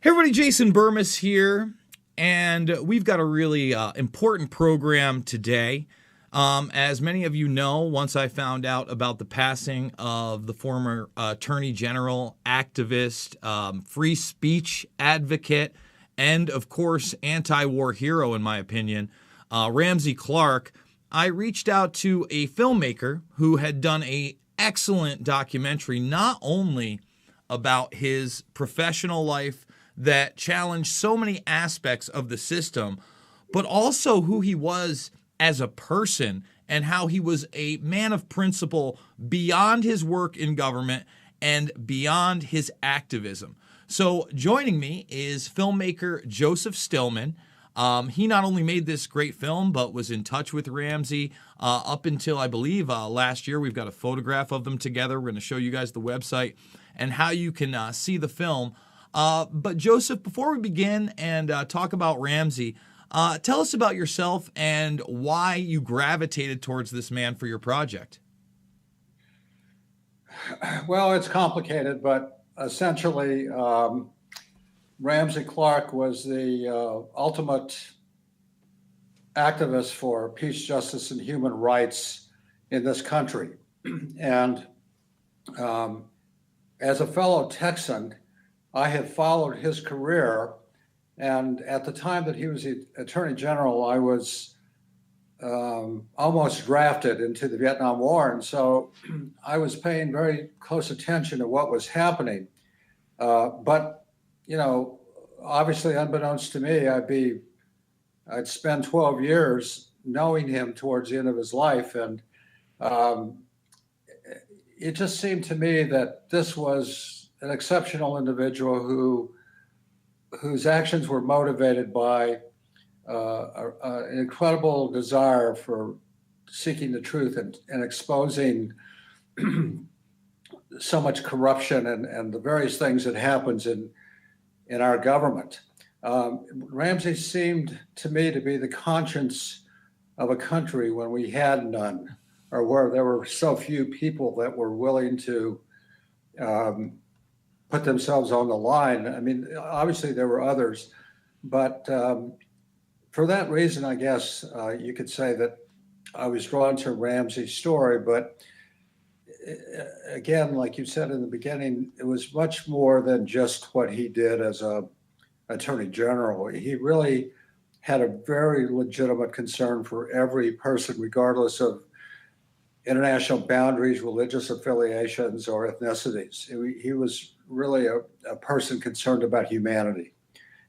Hey everybody, Jason Burmis here, and we've got a really important program today. As many of you know, once I found out about the passing of the former Attorney General, activist, free speech advocate, and of course, anti-war hero in my opinion, Ramsey Clark, I reached out to a filmmaker who had done an excellent documentary, not only about his professional life that challenged so many aspects of the system, but also who he was as a person and how he was a man of principle beyond his work in government and beyond his activism. So joining me is filmmaker Joseph Stillman. He not only made this great film, but was in touch with Ramsey up until, I believe, last year. We've got a photograph of them together. We're going to show you guys the website and how you can see the film. But Joseph, before we begin and talk about Ramsey, tell us about yourself and why you gravitated towards this man for your project. Well, it's complicated, but essentially, Ramsey Clark was the ultimate activist for peace, justice, and human rights in this country. And as a fellow Texan, I had followed his career, and at the time that he was the Attorney General, I was almost drafted into the Vietnam War, and so I was paying very close attention to what was happening. But you know, obviously, unbeknownst to me, I'd spend 12 years knowing him towards the end of his life, and it just seemed to me that this was an exceptional individual whose actions were motivated by an incredible desire for seeking the truth and exposing so much corruption and the various things that happens in our government. Ramsey seemed to me to be the conscience of a country when we had none, or where there were so few people that were willing to put themselves on the line. I mean, obviously there were others, but for that reason, I guess you could say that I was drawn to Ramsey's story. But again, like you said in the beginning, it was much more than just what he did as a Attorney General. He really had a very legitimate concern for every person, regardless of international boundaries, religious affiliations, or ethnicities. He was really a person concerned about humanity.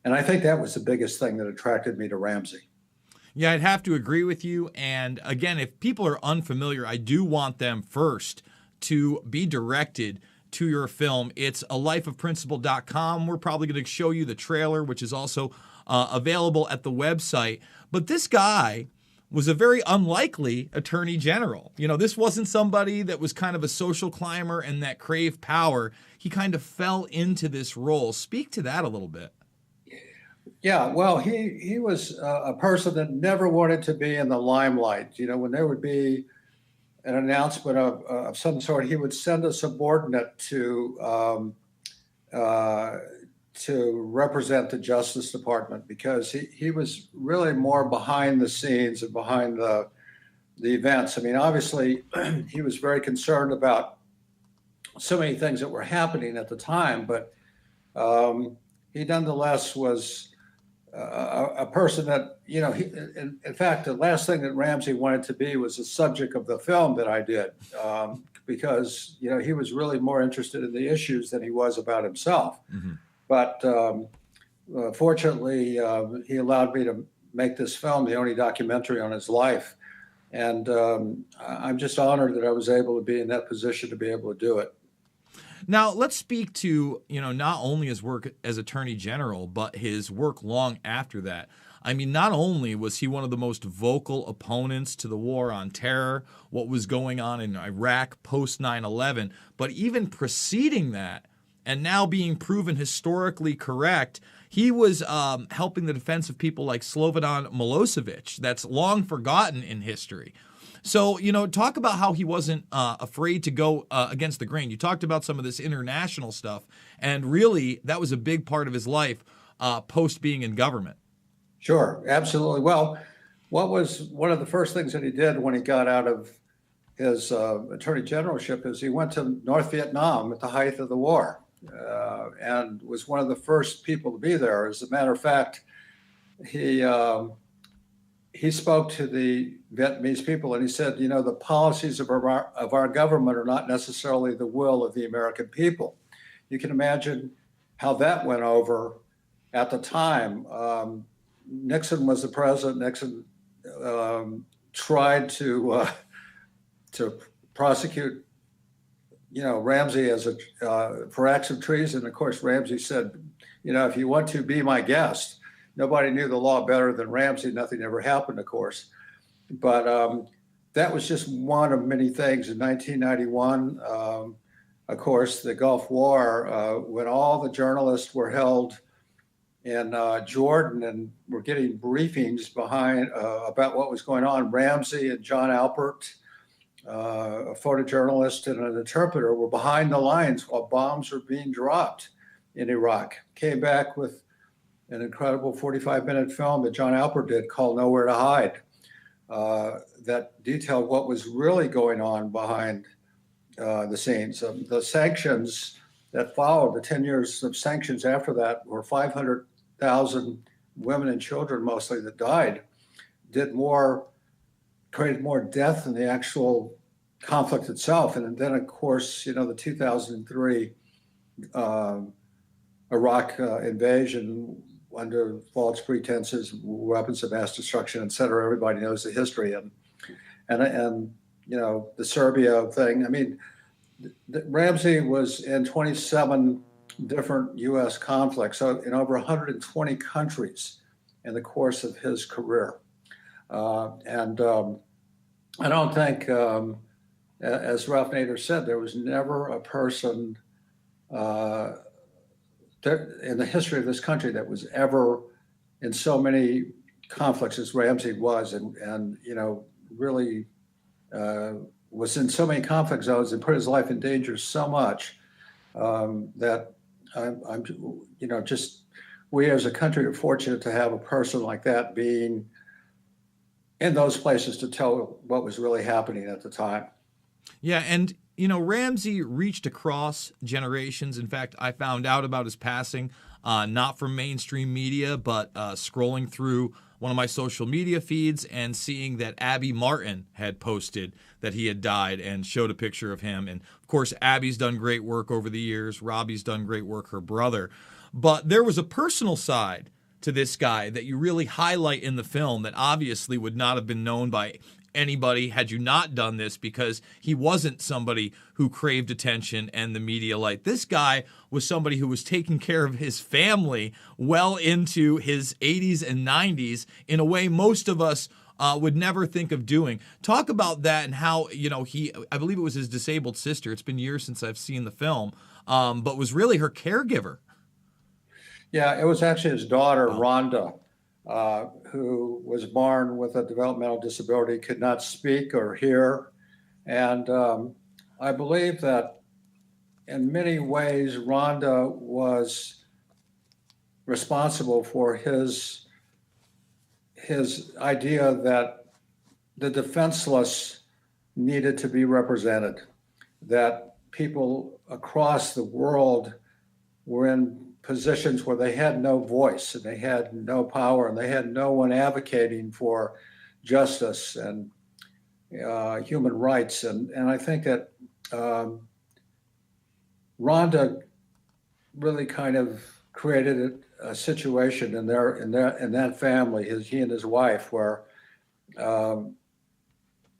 And I think that was the biggest thing that attracted me to Ramsey. Yeah, I'd have to agree with you. And again, if people are unfamiliar, I do want them first to be directed to your film. It's alifeofprinciple.com. We're probably going to show you the trailer, which is also available at the website. But this guy was a very unlikely Attorney General. You know, this wasn't somebody that was kind of a social climber and that craved power. He kind of fell into this role. Speak to that a little bit. Yeah, well, he was a person that never wanted to be in the limelight. You know, when there would be an announcement of some sort, he would send a subordinate to represent the Justice Department, because he was really more behind the scenes and behind the events. I mean, obviously, he was very concerned about so many things that were happening at the time, but he nonetheless was a person that, you know, in fact, the last thing that Ramsey wanted to be was the subject of the film that I did, because, you know, he was really more interested in the issues than he was about himself. Mm-hmm. But fortunately, he allowed me to make this film, the only documentary on his life. And I'm just honored that I was able to be in that position to be able to do it. Now, let's speak to, you know, not only his work as Attorney General, but his work long after that. I mean, not only was he one of the most vocal opponents to the war on terror, what was going on in Iraq post 9/11, but even preceding that, and now being proven historically correct, he was helping the defense of people like Slobodan Milosevic. That's long forgotten in history. So, talk about how he wasn't afraid to go against the grain. You talked about some of this international stuff, and really that was a big part of his life post being in government. Sure, absolutely. Well, what was one of the first things that he did when he got out of his attorney generalship is he went to North Vietnam at the height of the war, and was one of the first people to be there. As a matter of fact, he spoke to the Vietnamese people and he said, the policies of our government are not necessarily the will of the American people. You can imagine how that went over at the time. Nixon was the president. Nixon tried to prosecute, Ramsey for acts of treason. Of course, Ramsey said, if you want to be my guest. Nobody knew the law better than Ramsey. Nothing ever happened, of course. But that was just one of many things. In 1991, of course, the Gulf War, when all the journalists were held in Jordan and were getting briefings about what was going on, Ramsey and John Alpert, a photojournalist and an interpreter, were behind the lines while bombs were being dropped in Iraq. Came back with an incredible 45-minute film that John Alpert did called Nowhere to Hide, that detailed what was really going on behind the scenes. The sanctions that followed, the 10 years of sanctions after that, were 500,000 women and children mostly that died, created more death than the actual conflict itself. And then, of course, the 2003 Iraq invasion under false pretenses, weapons of mass destruction, et cetera. Everybody knows the history, and the Serbia thing. I mean, Ramsey was in 27 different U.S. conflicts, so in over 120 countries in the course of his career. I don't think, as Ralph Nader said, there was never a person in the history of this country that was ever in so many conflicts as Ramsey was, and really was in so many conflict zones and put his life in danger so much that I'm just, we as a country are fortunate to have a person like that being in those places to tell what was really happening at the time. Yeah, and Ramsey reached across generations. In fact, I found out about his passing not from mainstream media, but scrolling through one of my social media feeds and seeing that Abby Martin had posted that he had died and showed a picture of him. And of course, Abby's done great work over the years. Robbie's done great work, her brother. But there was a personal side to this guy that you really highlight in the film that obviously would not have been known by anybody had you not done this, because he wasn't somebody who craved attention and the media light. This guy was somebody who was taking care of his family well into his 80s and 90s in a way most of us would never think of doing. Talk about that and how, I believe it was his disabled sister. It's been years since I've seen the film, but was really her caregiver. Yeah, it was actually his daughter, Rhonda, who was born with a developmental disability, could not speak or hear. And I believe that in many ways, Rhonda was responsible for his idea that the defenseless needed to be represented, that people across the world were in positions where they had no voice and they had no power and they had no one advocating for justice and human rights. And I think that Rhonda really kind of created a situation in that family, he and his wife, where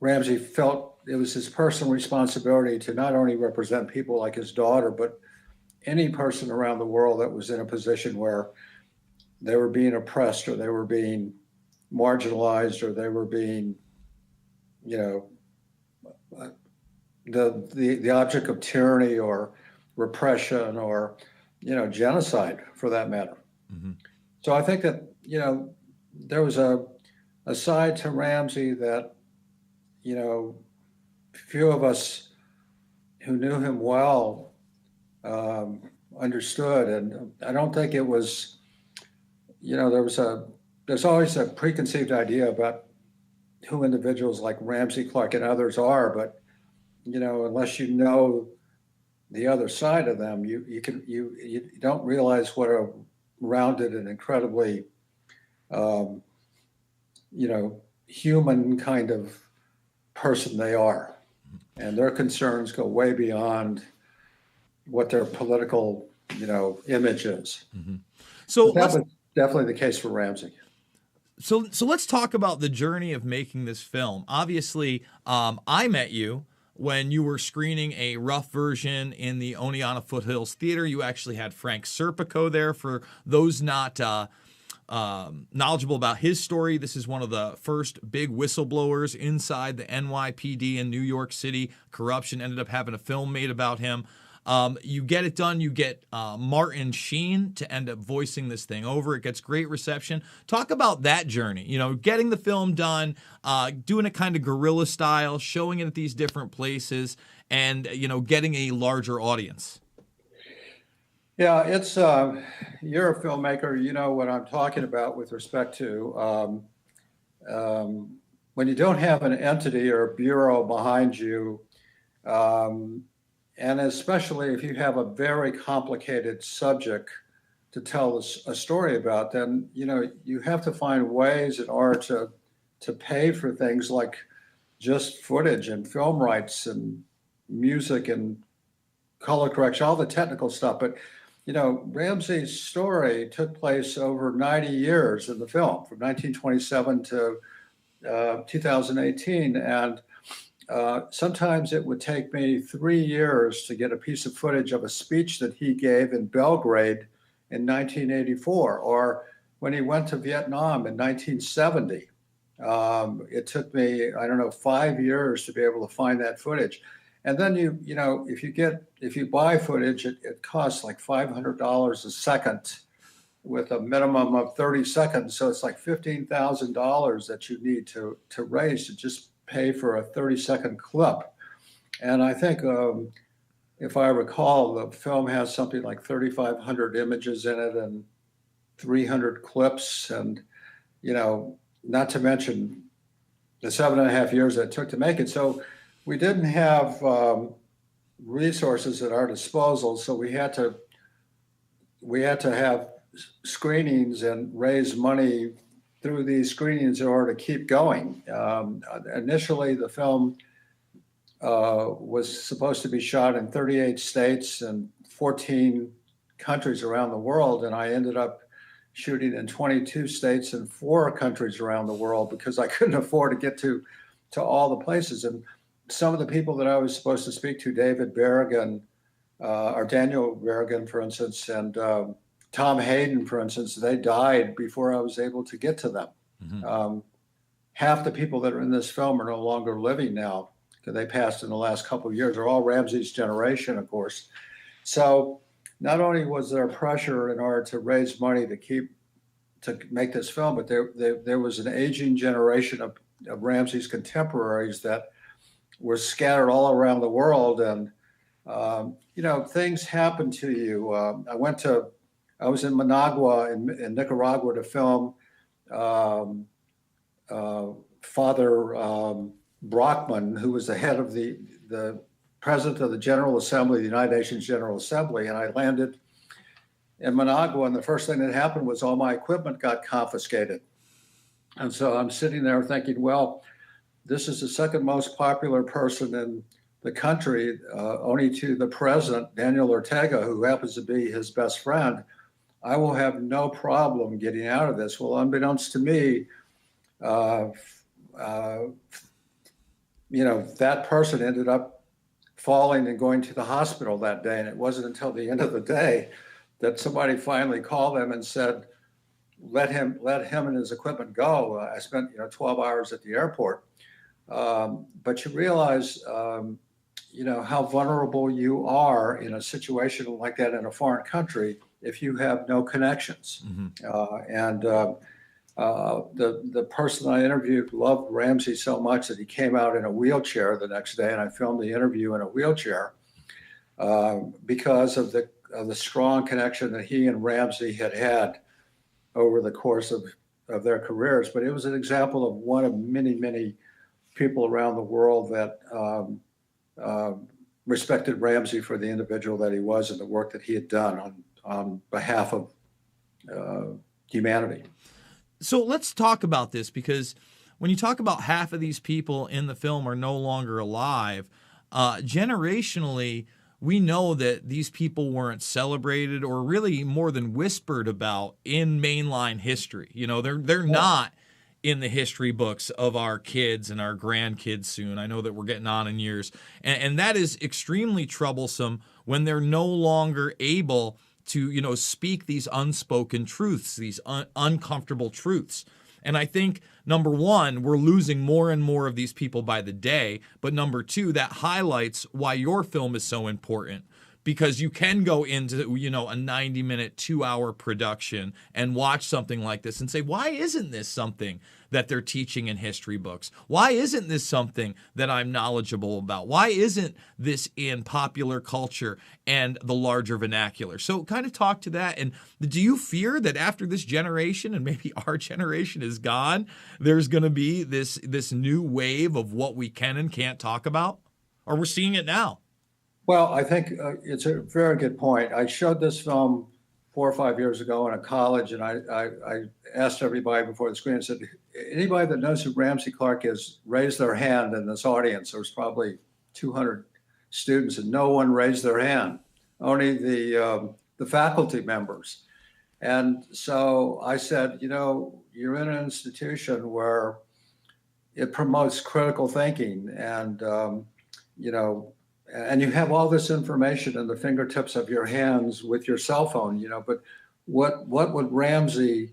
Ramsey felt it was his personal responsibility to not only represent people like his daughter, but any person around the world that was in a position where they were being oppressed or they were being marginalized or they were being, the object of tyranny or repression or, genocide for that matter. Mm-hmm. So I think that, there was a side to Ramsey that, few of us who knew him well um, understood. And I don't think it was, there's always a preconceived idea about who individuals like Ramsey Clark and others are, but unless you know the other side of them, you don't realize what a rounded and incredibly um, human kind of person they are, and their concerns go way beyond what their political image is. Mm-hmm. So that was definitely the case for Ramsey. So let's talk about the journey of making this film. Obviously, I met you when you were screening a rough version in the Oneonta Foothills Theater. You actually had Frank Serpico there. For those not knowledgeable about his story, this is one of the first big whistleblowers inside the NYPD in New York City. Corruption ended up having a film made about him. You get it done. You get Martin Sheen to end up voicing this thing over. It gets great reception. Talk about that journey, getting the film done, doing it kind of guerrilla style, showing it at these different places, and, getting a larger audience. Yeah, it's you're a filmmaker. You know what I'm talking about with respect to when you don't have an entity or a bureau behind you, and especially if you have a very complicated subject to tell a story about, then you have to find ways in order to pay for things like just footage and film rights and music and color correction, all the technical stuff. But Ramsey's story took place over 90 years in the film, from 1927 to 2018, and sometimes it would take me 3 years to get a piece of footage of a speech that he gave in Belgrade in 1984, or when he went to Vietnam in 1970. It took me, 5 years to be able to find that footage. And then if you buy footage, it costs like $500 a second with a minimum of 30 seconds. So it's like $15,000 that you need to raise to just pay for a 30-second clip. And I think, if I recall, the film has something like 3,500 images in it and 300 clips, and not to mention the 7.5 years that it took to make it. So we didn't have resources at our disposal, so we had to have screenings and raise money through these screenings in order to keep going. Initially, the film was supposed to be shot in 38 states and 14 countries around the world, and I ended up shooting in 22 states and 4 countries around the world because I couldn't afford to get to all the places. And some of the people that I was supposed to speak to, David Berrigan, or Daniel Berrigan, for instance, and Tom Hayden, for instance, they died before I was able to get to them. Mm-hmm. Half the people that are in this film are no longer living now because they passed in the last couple of years. They're all Ramsey's generation, of course. So not only was there pressure in order to raise money to make this film, but there was an aging generation of Ramsey's contemporaries that were scattered all around the world. And, things happen to you. I was in Managua in Nicaragua to film Father Brockman, who was the head of the president of the General Assembly, the United Nations General Assembly. And I landed in Managua, and the first thing that happened was all my equipment got confiscated. And so I'm sitting there thinking, well, this is the second most popular person in the country, only to the president, Daniel Ortega, who happens to be his best friend. I will have no problem getting out of this. Well, unbeknownst to me, that person ended up falling and going to the hospital that day. And it wasn't until the end of the day that somebody finally called them and said, let him and his equipment go. I spent 12 hours at the airport. But you realize, how vulnerable you are in a situation like that in a foreign country if you have no connections. Mm-hmm. The person I interviewed loved Ramsey so much that he came out in a wheelchair the next day, and I filmed the interview in a wheelchair because of the strong connection that he and Ramsey had over the course of their careers. But it was an example of one of many, many people around the world that respected Ramsey for the individual that he was and the work that he had done on behalf of humanity. So let's talk about this, because when you talk about half of these people in the film are no longer alive, generationally, we know that these people weren't celebrated or really more than whispered about in mainline history. You know, they're not in the history books of our kids and our grandkids soon. I know that we're getting on in years. And that is extremely troublesome when they're no longer able to, you know, speak these unspoken truths, these uncomfortable truths. And I think, number one, we're losing more and more of these people by the day. But number two, that highlights why your film is so important, because you can go into, you know, a 90-minute, 2-hour production and watch something like this and say, why isn't this something that they're teaching in history books? Why isn't this something that I'm knowledgeable about? Why isn't this in popular culture and the larger vernacular? So kind of talk to that. And do you fear that after this generation, and maybe our generation is gone, there's going to be this new wave of what we can and can't talk about? Or we're seeing it now? Well, I think it's a very good point. I showed this film 4 or 5 years ago in a college, and I asked everybody before the screen, I said, anybody that knows who Ramsey Clark is, raise their hand in this audience. There was probably 200 students, and no one raised their hand, only the faculty members. And so I said, you know, you're in an institution where it promotes critical thinking, and, you know, and you have all this information in the fingertips of your hands with your cell phone, you know, but what would Ramsey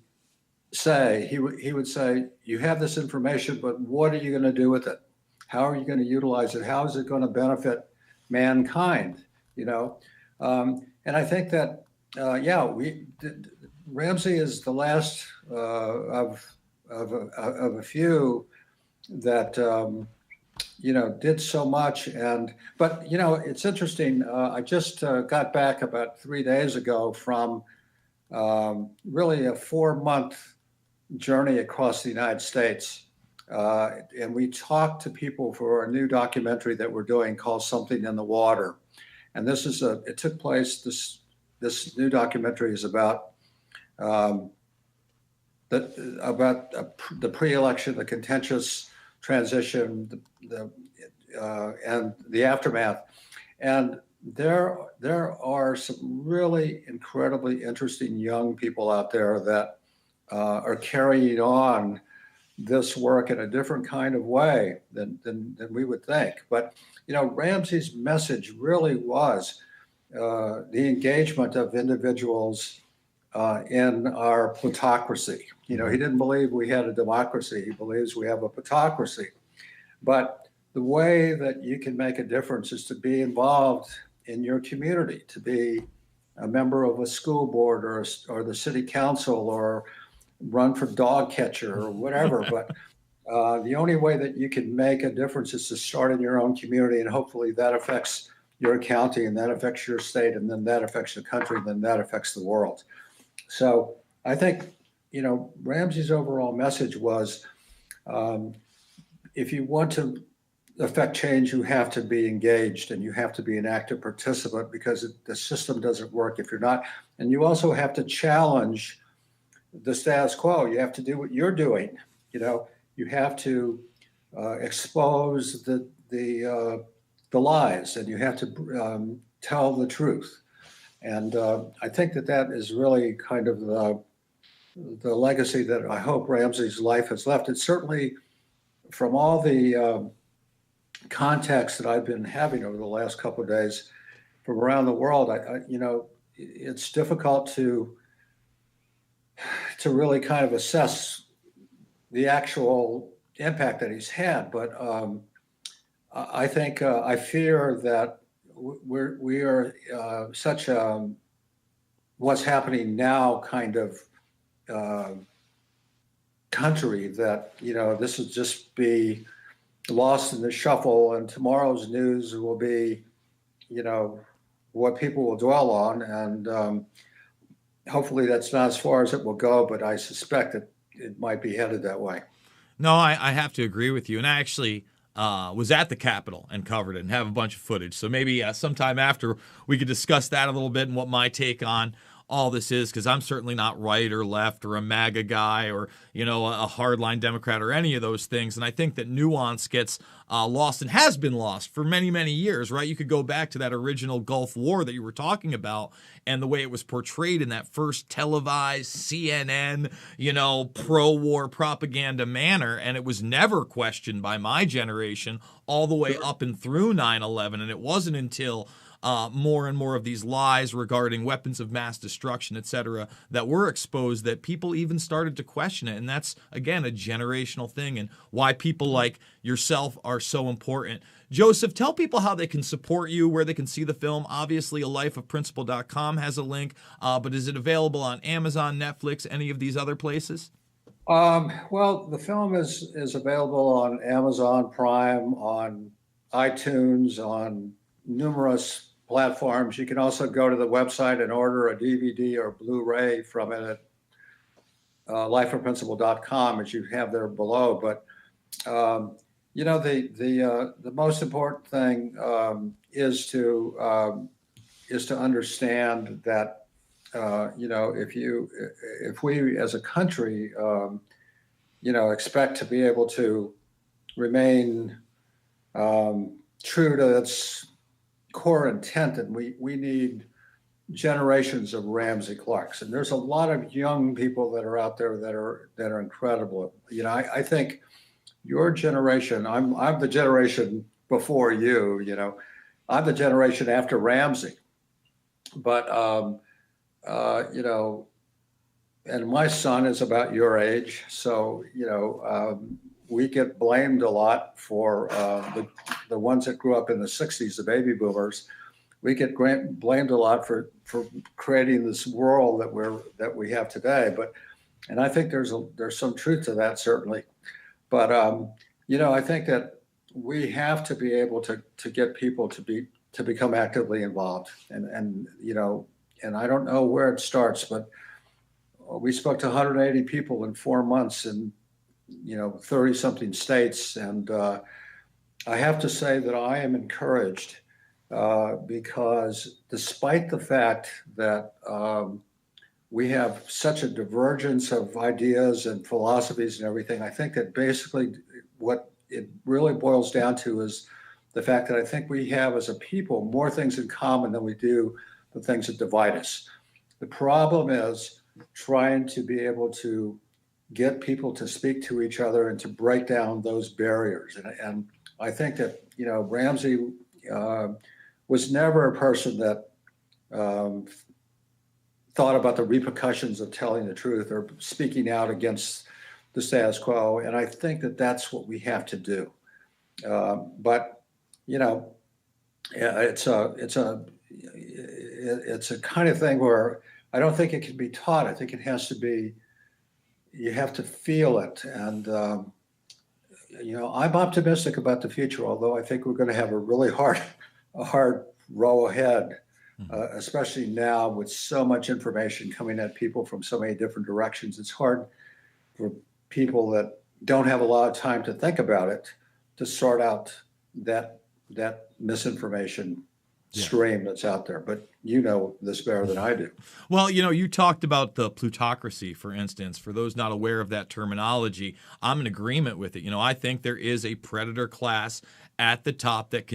say? He would say, you have this information, but what are you going to do with it? How are you going to utilize it? How is it going to benefit mankind? You know? And I think that, Ramsey is the last of a few that, you know, did so much. But, you know, it's interesting. I just got back about 3 days ago from really a 4-month journey across the United States. And we talked to people for a new documentary that we're doing called Something in the Water. And it took place, this new documentary is about the pre-election, the contentious transition, and the aftermath. And there are some really incredibly interesting young people out there that are carrying on this work in a different kind of way than we would think. But, you know, Ramsey's message really was the engagement of individuals in our plutocracy. You know, he didn't believe we had a democracy. He believes we have a plutocracy. But the way that you can make a difference is to be involved in your community, to be a member of a school board or the city council, or run for dog catcher or whatever. But the only way that you can make a difference is to start in your own community, and hopefully that affects your county, and that affects your state, and then that affects the country, and then that affects the world. So I think, you know, Ramsey's overall message was, if you want to affect change, you have to be engaged and you have to be an active participant, because the system doesn't work if you're not. And you also have to challenge the status quo. You have to do what you're doing. You know, you have to expose the lies, and you have to tell the truth. And I think that is really kind of the legacy that I hope Ramsey's life has left. It's certainly, from all the contacts that I've been having over the last couple of days from around the world, you know, it's difficult to really kind of assess the actual impact that he's had. But I think I fear that we are such what's happening now kind of country that, this will just be lost in the shuffle, and tomorrow's news will be, what people will dwell on. And hopefully that's not as far as it will go, but I suspect that it might be headed that way. No, I have to agree with you. And I actually was at the Capitol and covered it and have a bunch of footage. So maybe sometime after we could discuss that a little bit and what my take on all this is, because I'm certainly not right or left or a MAGA guy or, a hardline Democrat or any of those things. And I think that nuance gets lost and has been lost for many, many years, right? You could go back to that original Gulf War that you were talking about and the way it was portrayed in that first televised CNN, pro-war propaganda manner. And it was never questioned by my generation all the way up and through 9/11. And it wasn't until more and more of these lies regarding weapons of mass destruction, et cetera, that were exposed that people even started to question it. And that's, again, a generational thing and why people like yourself are so important. Joseph, tell people how they can support you, where they can see the film. Obviously, alifeofprinciple.com has a link, but is it available on Amazon, Netflix, any of these other places? Well, the film is available on Amazon Prime, on iTunes, on numerous platforms. You can also go to the website and order a DVD or Blu-ray from it at lifeofprinciple.com, as you have there below. But the most important thing is to understand that if we as a country expect to be able to remain true to its core intent, and we need generations of Ramsey Clarks. And there's a lot of young people that are out there that are incredible. I think your generation, I'm the generation before you, I'm the generation after Ramsey. But and my son is about your age, so we get blamed a lot for the ones that grew up in the 60s, the baby boomers. We get blamed a lot for creating this world that we have today. And I think there's some truth to that, certainly. But I think that we have to be able to get people to become actively involved. And I don't know where it starts, but we spoke to 180 people in 4 months in 30 something states. And I have to say that I am encouraged because despite the fact that we have such a divergence of ideas and philosophies and everything, I think that basically what it really boils down to is the fact that I think we have as a people more things in common than we do the things that divide us. The problem is trying to be able to get people to speak to each other and to break down those barriers. And I think that, Ramsey was never a person that thought about the repercussions of telling the truth or speaking out against the status quo. And I think that that's what we have to do. But it's a kind of thing where I don't think it can be taught. I think it has to be, you have to feel it. And, I'm optimistic about the future, although I think we're going to have a really hard row ahead, especially now with so much information coming at people from so many different directions. It's hard for people that don't have a lot of time to think about it to sort out that misinformation stream that's out there. But you know this better than I do. Well, you talked about the plutocracy, for instance. For those not aware of that terminology, I'm in agreement with it. I think there is a predator class at the top that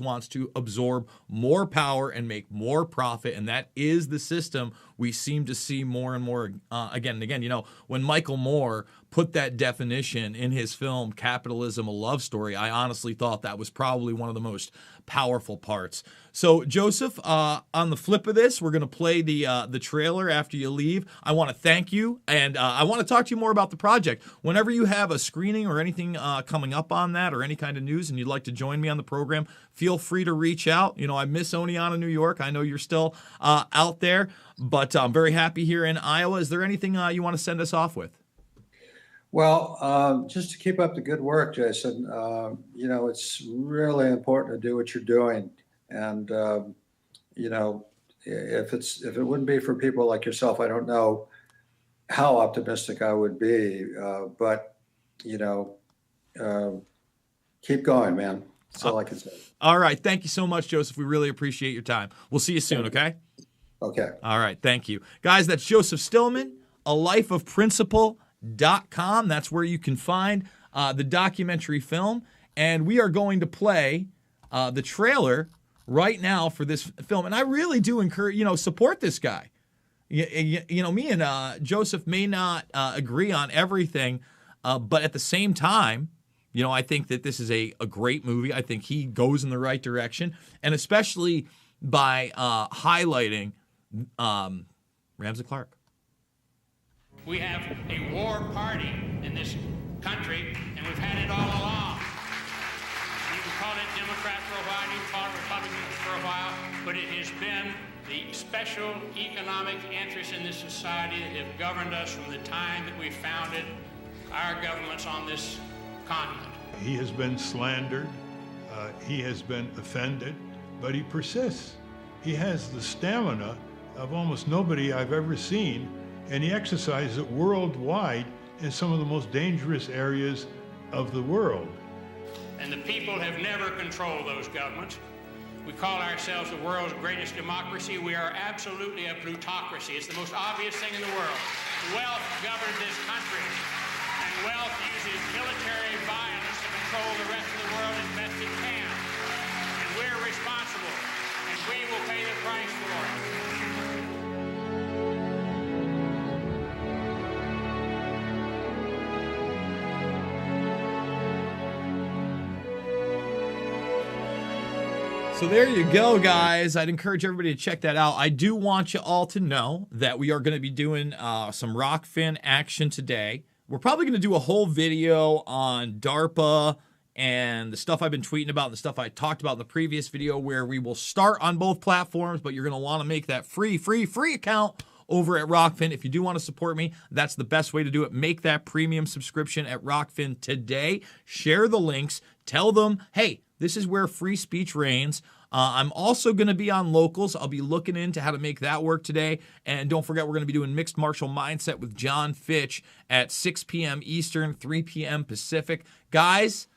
wants to absorb more power and make more profit. And that is the system we seem to see more and more again and again. When Michael Moore put that definition in his film, Capitalism, a Love Story, I honestly thought that was probably one of the most powerful parts. So, Joseph, on the flip of this, we're going to play the trailer after you leave. I want to thank you, and I want to talk to you more about the project. Whenever you have a screening or anything coming up on that or any kind of news and you'd like to join me on the program, feel free to reach out. I miss Oneonta, New York. I know you're still out there, but I'm very happy here in Iowa. Is there anything you want to send us off with? Well, just to keep up the good work, Jason, it's really important to do what you're doing. And, you know, if it wouldn't be for people like yourself, I don't know how optimistic I would be. But, you know, uh, keep going, man. That's all I can say. All right. Thank you so much, Joseph. We really appreciate your time. We'll see you soon, okay? Okay. All right. Thank you. Guys, that's Joseph Stillman, alifeofprinciple.com. That's where you can find the documentary film. And we are going to play the trailer right now for this film. And I really do encourage, support this guy. Me and Joseph may not agree on everything, but at the same time, I think that this is a great movie. I think he goes in the right direction, and especially by highlighting Ramsey Clark. We have a war party in this country, and we've had it all along. You can call it Democrat for a while, you can call it Republican for a while, but it has been the special economic interests in this society that have governed us from the time that we founded our governments on this continent. He has been slandered, he has been offended, but he persists. He has the stamina of almost nobody I've ever seen, and he exercises it worldwide in some of the most dangerous areas of the world. And the people have never controlled those governments. We call ourselves the world's greatest democracy. We are absolutely a plutocracy. It's the most obvious thing in the world. Wealth governs this country, and wealth uses military violence to control the rest of the world as best it can. And we're responsible, and we will pay the price for it. So there you go, guys. I'd encourage everybody to check that out. I do want you all to know that we are going to be doing some Rockfin action today. We're probably going to do a whole video on DARPA and the stuff I've been tweeting about and the stuff I talked about in the previous video, where we will start on both platforms, but you're going to want to make that free account over at Rockfin. If you do want to support me, that's the best way to do it. Make that premium subscription at Rockfin today. Share the links. Tell them, hey, this is where free speech reigns. I'm also going to be on Locals. I'll be looking into how to make that work today. And don't forget, we're going to be doing Mixed Martial Mindset with John Fitch at 6 p.m. Eastern, 3 p.m. Pacific. Guys,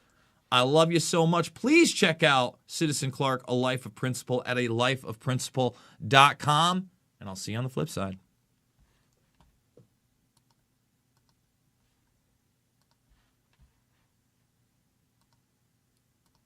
I love you so much. Please check out Citizen Clark, A Life of Principle at alifeofprinciple.com. And I'll see you on the flip side.